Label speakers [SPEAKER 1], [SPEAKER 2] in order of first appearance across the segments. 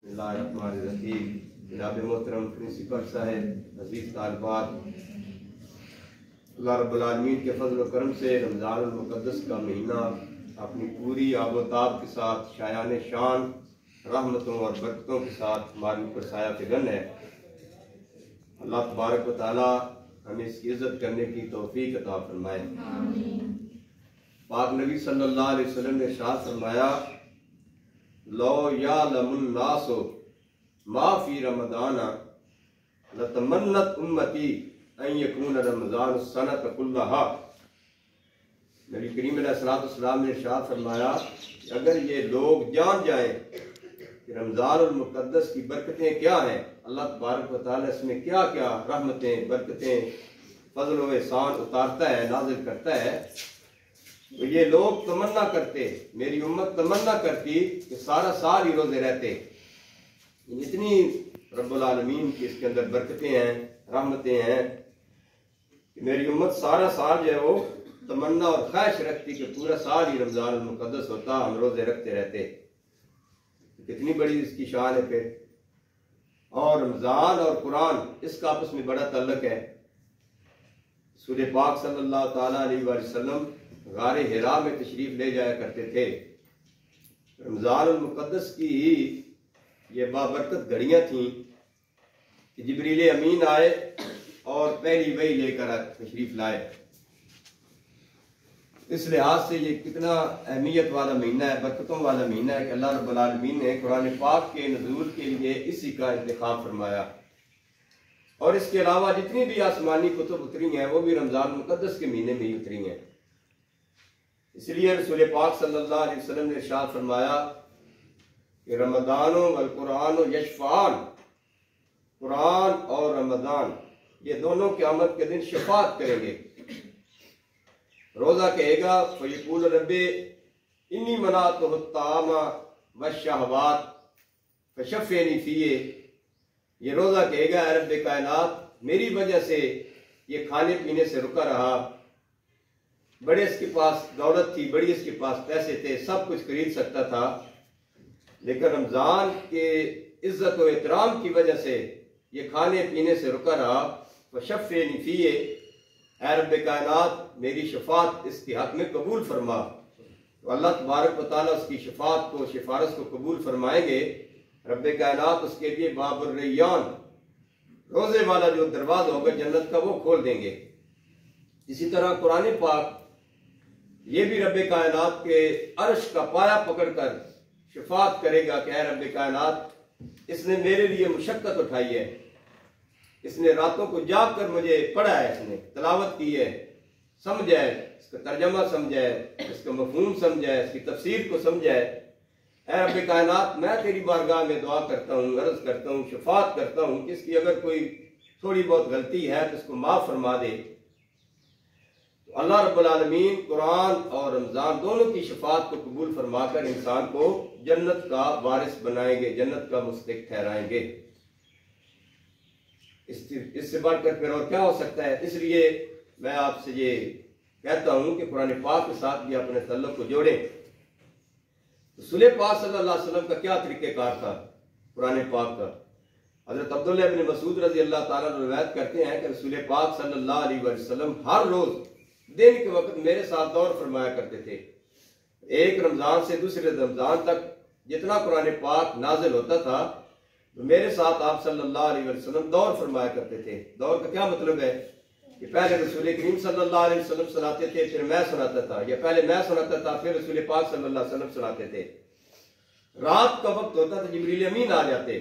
[SPEAKER 1] बिस्मिल्लाहिर्रहमानिर्रहीम। जनाब मोहतरम प्रिंसिपल साहब, अजीज तालिबात, अल्लाह रब्बुल आलमीन के फजल व करम से रमज़ानुल मुक़द्दस का महीना अपनी पूरी आबोताब के साथ शायान शान रहमतों और बरकतों के साथ हमारे ऊपर साया फिगन है। अल्लाह तबारक व तआला हमें इसकी इज्जत करने की तौफीक अता फरमाए। पाक नबी सल्लल्लाहु अलैहि वसल्लम ने इरशाद फरमाया, लो यालमुन नासु मा फी रमज़ाना लतमन्नत उम्मती अन यकून रमज़ान सनत कुल्लहा। नबी करीम अलैहिस्सलाम ने इरशाद फरमाया, अगर ये लोग जान जाएं कि रमज़ानुल मुक़द्दस की बरकतें क्या हैं, अल्लाह तबारक व तआला इसमें क्या क्या रहमतें, बरकतें, फजल व एहसान उतारता है, नाजिल करता है, तो ये लोग तमन्ना करते, मेरी उम्मत तमन्ना करती कि सारा साल ही रोजे रहते। इतनी रब्बुल आलमीन की इसके अंदर बरकतें हैं, रहमतें हैं कि मेरी उम्मत सारा साल जो है वो तमन्ना और ख्वाहिश रखती कि पूरा साल ही रमज़ान मुक़द्दस होता, हम रोजे रखते रहते। कितनी बड़ी इसकी शान है फिर। और रमज़ान और कुरान इसका आपस में बड़ा ताल्लुक है। सूरे पाक सल्लल्लाहु ताला अलैहि वसल्लम गारे हिरा में तशरीफ ले जाया करते थे। रमज़ानुल मुक़द्दस की ये बाबरकत घड़ियाँ थीं कि जिब्रील अमीन आए और पहली वही लेकर तशरीफ लाए। इस लिहाज से ये कितना अहमियत वाला महीना है, बरकतों वाला महीना है कि अल्लाह रब्बुल आलमीन ने कुरान पाक के नज़ूल के लिए इसी का इंतखाब फरमाया। और इसके अलावा जितनी भी आसमानी कुतुब उतरी हैं वो भी रमज़ान मुक़द्दस के महीने में ही उतरी हैं। इसलिए रसूल पाक सल्लल्लाहु अलैहि वसल्लम ने इरशाद फरमाया कि रमज़ान वल कुरान यशफ़ान, कुरान और रमज़ान ये दोनों क़यामत के दिन शफाअत करेंगे। रोज़ा कहेगा फ़यक़ूल रब्बी इन्नी मनाअतुहु त्ताअमा वश्शहवात फ़शफ़्फ़िनी फ़ीहि। ये रोज़ा कहेगा, ऐ रब्बे कायनात, मेरी वजह से ये खाने पीने से रुका रहा, बड़े इसके पास दौलत थी, बड़ी इसके पास पैसे थे, सब कुछ खरीद सकता था, लेकिन रमज़ान के इज्जत और एहतराम की वजह से ये खाने पीने से रुका रहा। फ़शफ़्फ़िनी फ़ीहि, ऐ रब्बे कायनात, मेरी शफाअत इसके हक में कबूल फरमा। तो अल्लाह तबारक व तआला उसकी शफाअत को, सिफारिश को कबूल फरमाएंगे। रब्बे कायनात उसके लिए बाबुर रैयान, रोजे वाला जो दरवाजा होगा जन्नत का, वो खोल देंगे। इसी तरह कुरान पाक ये भी रब्बे कायनात के अर्श का पाया पकड़कर शफाअत करेगा कि ऐ रब्बे कायनात, इसने मेरे लिए मुशक्कत उठाई है, इसने रातों को जाग कर मुझे पढ़ा है, इसने तलावत की है, समझा है, इसका तर्जमा समझा है, इसका मफहूम समझा है, इसकी तफसीर को समझा है। ऐ रब्बे कायनात, मैं तेरी बारगाह में दुआ करता हूँ, अर्ज करता हूँ, शफाअत करता हूँ कि इसकी अगर कोई थोड़ी बहुत गलती है तो इसको माफ़ फरमा दे। तो अल्लाह रब्बुल आलमीन कुरान और रमज़ान दोनों की शफाअत को कबूल फरमाकर इंसान को जन्नत का वारिस बनाएंगे, जन्नत का मुस्तहिक ठहराएंगे। इससे बढ़कर फिर और क्या हो सकता है। इसलिए मैं आपसे ये कहता हूँ कि कुरान पाक के साथ भी अपने तल्लुक़ को जोड़ें। रसूल पाक सल्लल्लाहु अलैहि वसल्लम का क्या तरीक़ेकार था कुरान पाक का। हज़रत अब्दुल्लाह इब्न मसूद रज़ी अल्लाह ताला अन्हु रिवायत करते हैं कि रसूल पाक सल्लल्लाहु अलैहि वसल्लम हर रोज़ दिन के वक्त मेरे साथ दौर फरमाया करते थे। एक रमज़ान से दूसरे रमज़ान तक जितना कुरान पाक नाजिल होता था तो मेरे साथ आप सल्लल्लाहु अलैहि वसल्लम दौर फरमाया करते थे। दौर का क्या मतलब है कि पहले रसूल करीम सल्लल्लाहु अलैहि वसल्लम सुनाते थे, फिर मैं सुनाता था, या पहले मैं सुनाता था, फिर रसूल पाक सल्लल्लाहु अलैहि वसल्लम सुनाते थे। रात का वक्त होता था, जिब्रील अमीन आ जाते,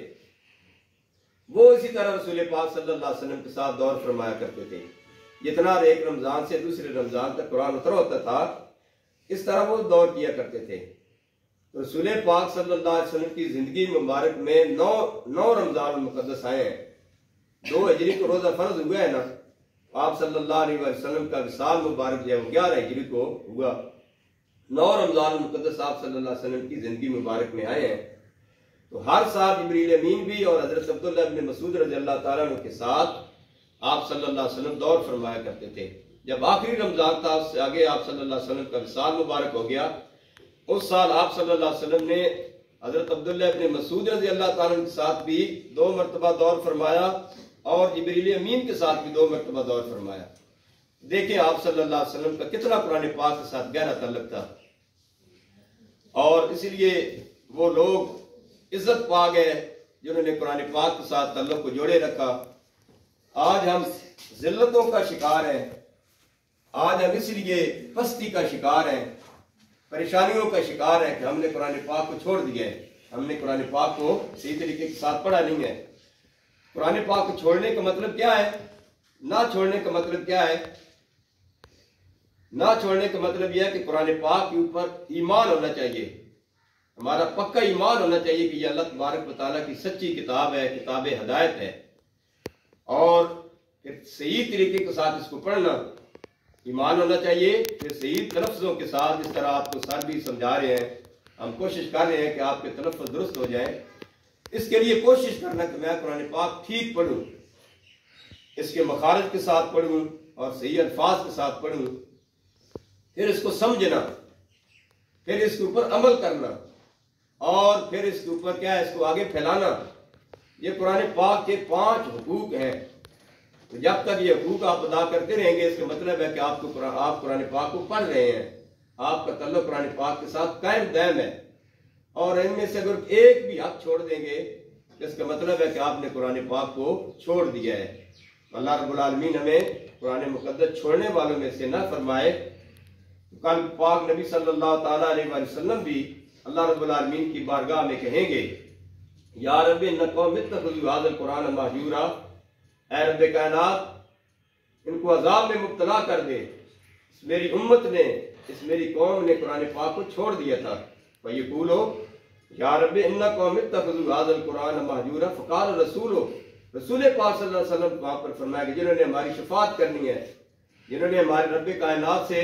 [SPEAKER 1] वो इसी तरह रसूल पाक सल्लल्लाहु अलैहि वसल्लम के साथ दौर फरमाया करते थे। जितना एक रमज़ान से दूसरे रमज़ान तक कुरान उतरा होता था, इस तरह वो दौर किया करते थे। तो रसूल पाक सल्लल्लाहु अलैहि वसल्लम की ज़िंदगी मुबारक में नौ रमज़ान मुक़द्दस आए हैं। 2 हिजरी को रोज़ा फ़र्ज हुआ है ना, आप सल्लल्लाहु अलैहि वसल्लम का विसाल मुबारक जो है 11 हिजरी को हुआ। 9 रमज़ान मुक़द्दस आप सल्लल्लाहु अलैहि वसल्लम की ज़िंदगी मुबारक में आए हैं। तो हर साल जिब्रील अमीन भी और हज़रत अब्दुल्लाह इब्न मसूद रज़ी अल्लाह ताला अन्हु के साथ आप सल्लल्लाहु अलैहि वसल्लम दौर फरमाया करते थे। जब आखिरी रमज़ान था, उससे आगे आप सल्लल्लाहु अलैहि वसल्लम का विसाल मुबारक हो गया, उस साल आप सल्लल्लाहु अलैहि वसल्लम ने हजरत अब्दुल्लाह इब्न मसूद रज़ी अल्लाह ताला के साथ भी 2 मरतबा दौर फरमाया और जिब्रील अमीन के साथ भी 2 मरतबा दौर फरमाया। देखें आप सल्लल्लाहु अलैहि वसल्लम का कितना कुरान पाक के साथ गहरा ताल्लुक था, और इसलिए वो लोग इज्जत पा गए जिन्होंने कुरान पाक के साथ ताल्लुक को जोड़े रखा। आज हम जिल्लतों का शिकार हैं, आज हम इसलिए पस्ती का शिकार हैं, परेशानियों का शिकार है कि हमने कुरान पाक को छोड़ दिया है, हमने कुरान पाक को सही तरीके के साथ पढ़ा नहीं है। कुरान पाक को छोड़ने का मतलब क्या है? ना छोड़ने का मतलब क्या है? ना छोड़ने का मतलब यह है कि कुरान पाक के ऊपर ईमान होना चाहिए, हमारा पक्का ईमान होना चाहिए कि यह अल्लाह तबारक व तआला की सच्ची किताब है, किताब हिदायत है, और फिर सही तरीके के साथ इसको पढ़ना ईमान होना चाहिए। फिर सही तलफ्ज़ों के साथ, जिस तरह आपको सर भी समझा रहे हैं, हम कोशिश कर रहे हैं कि आपके तलफ़्फ़ुज़ दुरुस्त हो जाए। इसके लिए कोशिश करना कि मैं कुरान पाक ठीक पढ़ूँ, इसके मखारज के साथ पढ़ूँ और सही अल्फाज के साथ पढ़ूँ, फिर इसको समझना, फिर इसके ऊपर अमल करना, और फिर इसके ऊपर क्या है, इसको आगे फैलाना। ये कुरान पाक के 5 हुकूक हैं। तो जब तक ये हुकूक आप अदा करते रहेंगे, इसका मतलब है कि आप कुरान पाक को पढ़ रहे हैं, आपका तल्लुक कुरान पाक के साथ कायम दायम है। और इनमें से अगर एक भी हक छोड़ देंगे तो इसका मतलब है कि आपने कुरान पाक को छोड़ दिया है। अल्लाह रब्बुल आलमीन हमें कुरान मुकद्दस छोड़ने वालों में से न फरमाए। कल पाक नबी सल्लल्लाहु ताला अलैहि वसल्लम भी अल्लाह रब्बुल आलमीन की बारगाह में कहेंगे, या रब्बी इन्न कौमी इत्तखज़ू हाज़ल कुरान महजूरा, ऐ रब्बे कायनात इनको अजाब में मुब्तला कर दे, मेरी उम्मत ने, इस मेरी कौम ने कुरान पाक को छोड़ दिया था। फयक़ूलो या रब्बी इन्न कौमी इत्तखज़ू हाज़ल कुरान महजूरा फ़क़ाल रसूलो, रसूल पाक सल्लल्लाहु अलैहि वसल्लम वहां पर फरमाया कि जिन्होंने हमारी शफाअत करनी है, जिन्होंने हमारे रब्बे कायनात से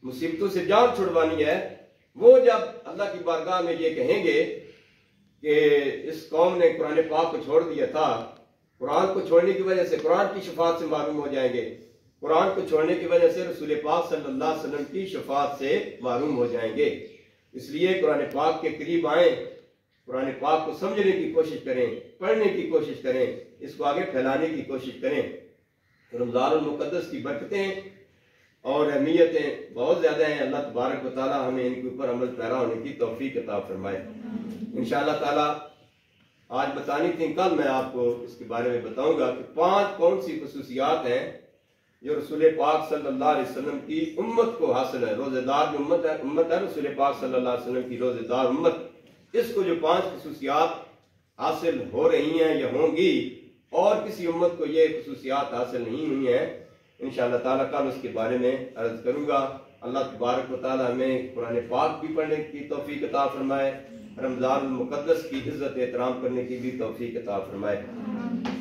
[SPEAKER 1] मुसीबतों से जान छुड़वानी है, वो जब अल्लाह की बारगाह में ये कहेंगे कि इस कौम ने कुरान पाक को छोड़ दिया था, कुरान को छोड़ने की वजह से कुरान की शफाअत से मारूम हो जाएंगे, कुरान को छोड़ने की वजह से रसूल पाक सल्लल्लाहु अलैहि वसल्लम की शफाअत से मारूम हो जाएंगे। इसलिए कुरान पाक के करीब आए, कुरान पाक को समझने की कोशिश करें, पढ़ने की कोशिश करें, इसको आगे फैलाने की कोशिश करें। रमज़ानुल मुक़द्दस की बरकतें और अहमियतें बहुत ज़्यादा हैं। अल्लाह तबारक व तआला हमें इनके ऊपर अमल पैरा होने की तौफीक अता फरमाए। इंशाअल्लाह ताला आज बतानी थी, कल मैं आपको इसके बारे में बताऊंगा कि 5 कौन सी खुसूसियात हैं जो रसूल पाक सल्लल्लाहु अलैहि वसल्लम की उम्मत को हासिल है। रोजेदार जो उम्मत है रसूल पाक सल्लल्लाहु अलैहि वसल्लम की रोजेदार उम्मत, इसको जो 5 खुसूसियात हासिल हो रही हैं या होंगी, और किसी उम्मत को ये खुसूसियात हासिल नहीं हुई है, इंशाअल्लाह ताला कल उसके बारे में अर्ज करूंगा। अल्लाह तबारक व तआला हमें कुरान पाक भी पढ़ने की तौफीक अता फरमाए, रमज़ानुल मुक़द्दस की इज्जत एहतराम करने की भी तौफीक अता फरमाए।